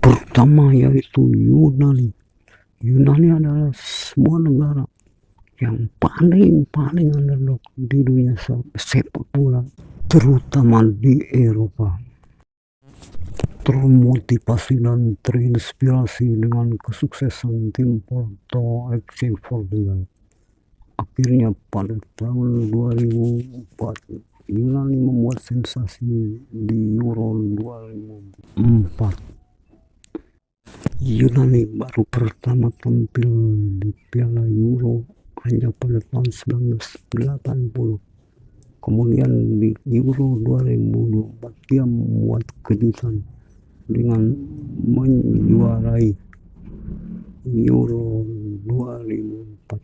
pertama yaitu Yunani. Yunani adalah sebuah negara yang paling underdog di dunia sepak bola, terutama di Eropa. Termotivasi dan terinspirasi dengan kesuksesan tim Porto FC Portugal. Akhirnya pada tahun 2004 Yunani membuat sensasi di Euro 2004. Yunani baru pertama tampil di Piala Euro hanya pada tahun 1980. Kemudian di Euro 2024 dia membuat kejutan dengan menjuarai Euro 2004.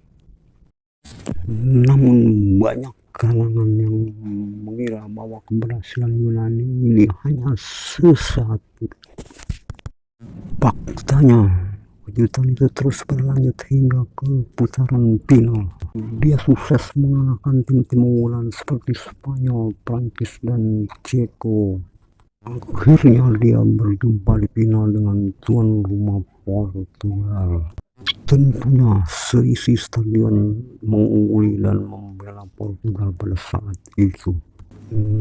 Namun banyak kalangan yang mengira bahwa keberhasilan Yunani ini hanya sesaat. Faktanya, kejutan itu terus berlanjut hingga ke putaran final. Dia sukses mengalahkan tim-tim unggulan seperti Spanyol, Prancis, dan Ceko. Akhirnya dia berjumpa di final dengan tuan rumah Portugal. Tentunya seisi stadion mengungguli dan membela Portugal pada saat itu.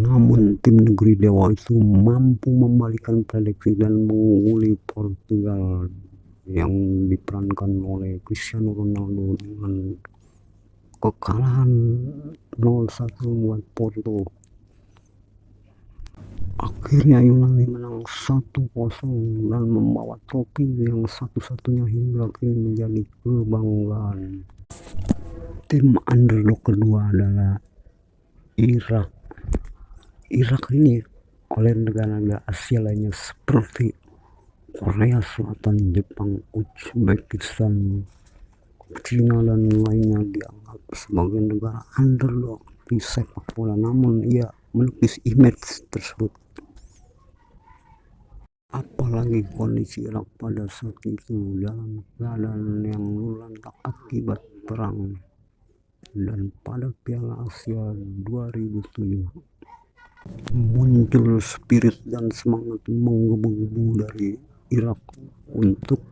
Namun tim negeri dewa itu mampu membalikan prediksi dan mengungguli Portugal yang diperankan oleh Cristiano Ronaldo dengan kekalahan 0-1 buat Porto. Akhirnya Yunani menang 1-0 dan membawa trofi yang satu-satunya hingga kini menjadi kebanggaan. Tim underdog kedua adalah Irak. Irak ini oleh negara-negara Asia lainnya seperti Korea Selatan, Jepang, Uzbekistan, Cina, dan lainnya dianggap sebagai negara underdog di sepak bola, namun ia menepis image tersebut. Apalagi kondisi Irak pada saat itu dalam keadaan yang lulantak akibat perang. Dan pada Piala Asia 2007 muncul spirit dan semangat menggebu-gebu dari Irak untuk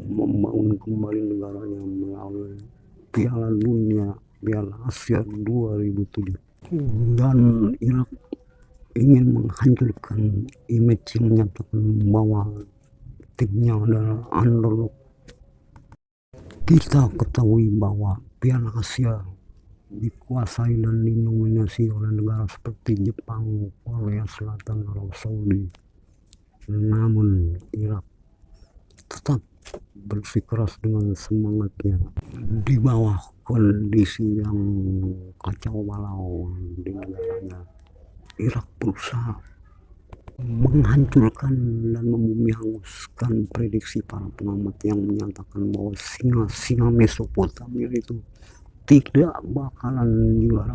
membangun kembali negaranya melalui Piala Dunia, Piala Asia 2007. Dan Irak ingin menghancurkan image yang menyatakan bahwa timnya adalah underdog. Kita ketahui bahwa Piala Asia dikuasai dan didominasi oleh negara seperti Jepang, Korea Selatan, Arab Saudi. Namun Irak tetap bersikeras dengan semangatnya di bawah kondisi yang kacau balau di negaranya. Irak berusaha menghancurkan dan membumi hanguskan prediksi para pengamat yang menyatakan bahwa singa-singa Mesopotamia itu tidak bakalan juara.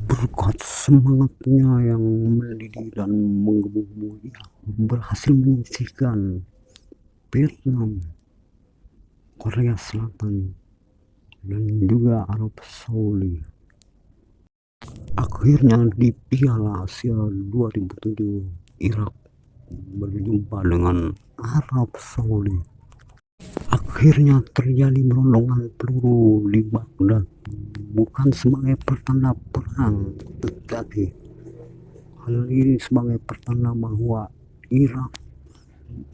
Berkat semangatnya yang mendidih dan menggebu-gebu, Irak berhasil menyisihkan Vietnam, Korea Selatan, dan juga Arab Saudi. Akhirnya di Piala Asia 2007 Irak berjumpa dengan Arab Saudi. Akhirnya terjadi berondongan peluru di Baghdad, bukan sebagai pertanda perang, tetapi hal ini sebagai pertanda bahwa Irak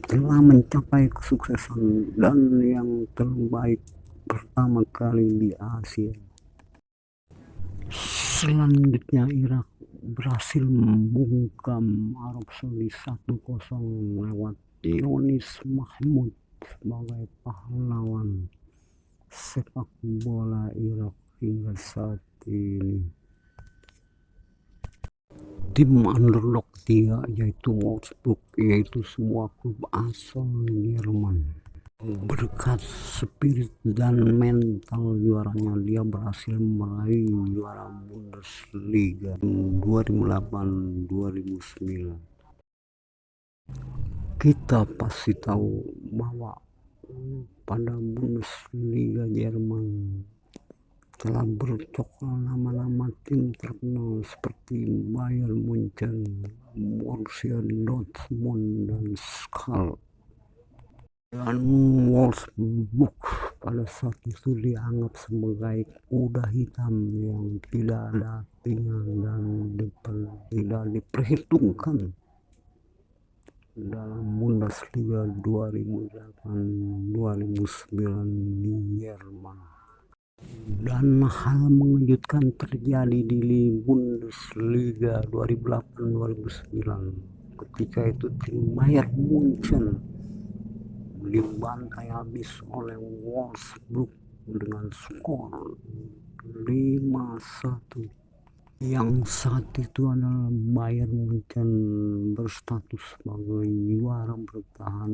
telah mencapai kesuksesan dan yang terbaik pertama kali di Asia. Selanjutnya Irak berhasil membungkam Arab Saudi 1-0 lewat Yonis Mahmud sebagai pahlawan sepak bola Irak hingga saat ini. Tim underdog ketiga yaitu Wolfsburg, yaitu sebuah klub asal Jerman. Berkat spirit dan mental juaranya, dia berhasil meraih juara Bundesliga 2008-2009. Kita pasti tahu bahwa pada Bundesliga Jerman telah bercokol nama-nama tim terkenal seperti Bayern Munchen, Borussia Dortmund, dan Schalke. Dan Wolfsburg pada saat itu dianggap sebagai kuda hitam yang tidak ada artinya dan tidak diperhitungkan dalam Bundesliga 2008-2009 di Jerman. Dan hal mengejutkan terjadi di Bundesliga 2008-2009 ketika itu tim Bayern Munchen dibantai habis oleh Wolfsburg dengan skor 5-1. Yang saat itu adalah Bayern Munchen berstatus sebagai juara bertahan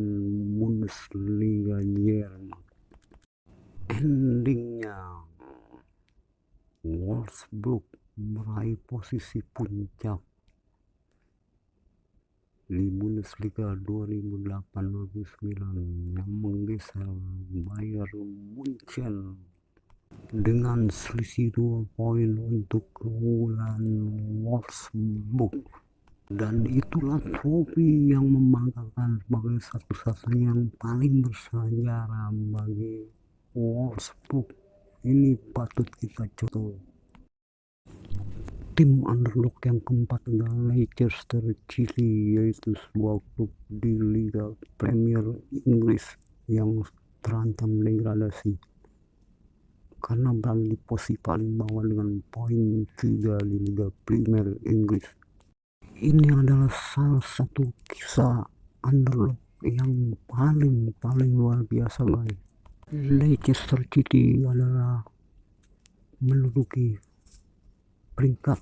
Bundesliga Jerman. Endingnya Wolfsburg meraih posisi puncak di Bundesliga 2008-2009 yang menggeser Bayern Munchen dengan selisih 2 poin untuk keunggulan Wolfsburg. Dan itulah trofi yang membanggakan sebagai satu-satunya yang paling bersejarah bagi Wolfsburg. Ini patut kita contoh. Tim underdog yang keempat adalah Leicester City, yaitu sebuah klub di Liga Premier Inggris yang terancam degradasi karena berada di posisi paling bawah dengan poin 3 di Liga Premier Inggris. Ini adalah salah satu kisah underdog yang paling luar biasa, guys. Leicester City adalah menduduki peringkat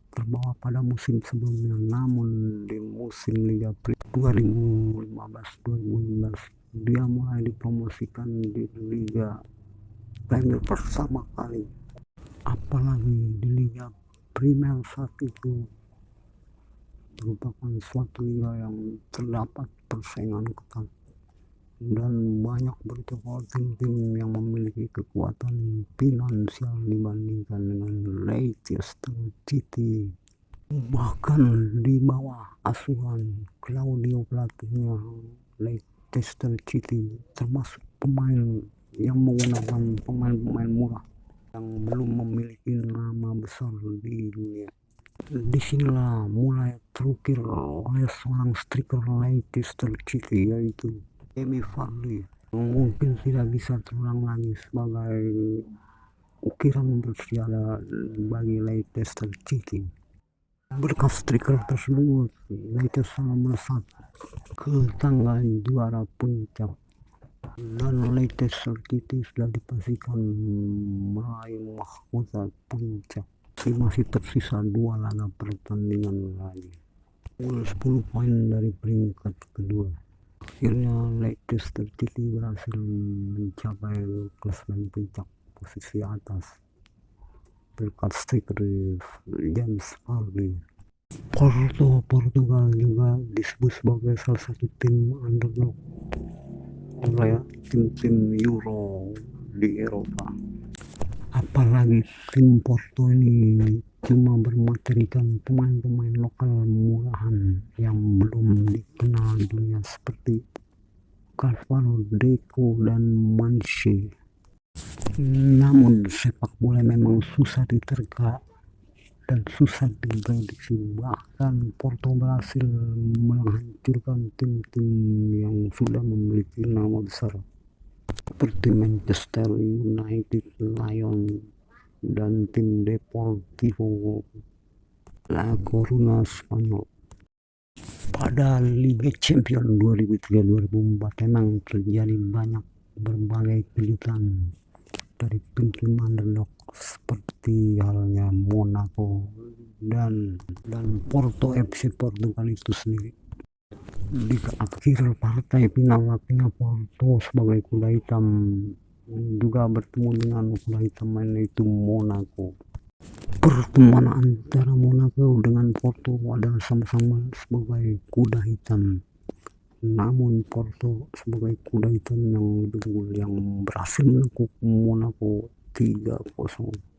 terbawah pada musim sebelumnya, namun di musim Liga 2015-2016 dia mulai dipromosikan di Liga Premier pertama kali. Apalagi di Liga Premier saat itu merupakan suatu liga yang terdapat persaingan ketat dan banyak bercokol tim-tim yang memiliki kekuatan finansial dibandingkan dengan Leicester City. Bahkan di bawah asuhan Claudio pelatihnya, Leicester City termasuk pemain yang menggunakan pemain-pemain murah yang belum memiliki nama besar di dunia. Disinilah mulai terukir oleh seorang striker Leicester City, yaitu Jamie Vardy, yang mungkin tidak bisa terulang lagi sebagai ukiran bersejarah bagi Leicester City. Berkat striker tersebut, Leicester melesat ke tangga juara puncak dan Leicester City sudah dipastikan meraih mahkota puncak. Masih tersisa 2 laga pertandingan lagi, 10 poin dari peringkat kedua. Akhirnya Leicester City berhasil mencapai klasemen puncak posisi atas berkat striker James Vardy. Portugal juga disebut sebagai salah satu tim underdog oleh tim-tim Euro di Eropa. Apalagi tim Porto ini cuma bermaterikan pemain-pemain lokal murahan yang belum dikenal dunia seperti Carvalho, Deco, dan Manche. Namun sepak bola memang susah diterka dan susah diprediksi. Bahkan Porto berhasil menghancurkan tim-tim yang sudah memiliki nama besar seperti Manchester United, Lyon, dan tim Deportivo La Coruña Spanyol. Pada Liga Champions 2003-2004 memang terjadi banyak berbagai kejutan dari tim-tim underdog seperti halnya Monaco dan Porto FC Portugal itu sendiri. Di akhir partai final waktunya Porto sebagai kuda hitam juga bertemu dengan kuda hitam lain, yaitu Monaco. Pertemuan antara Monaco dengan Porto adalah sama-sama sebagai kuda hitam, namun Porto sebagai kuda hitam yang unggul yang berhasil menekuk Monaco 3-0.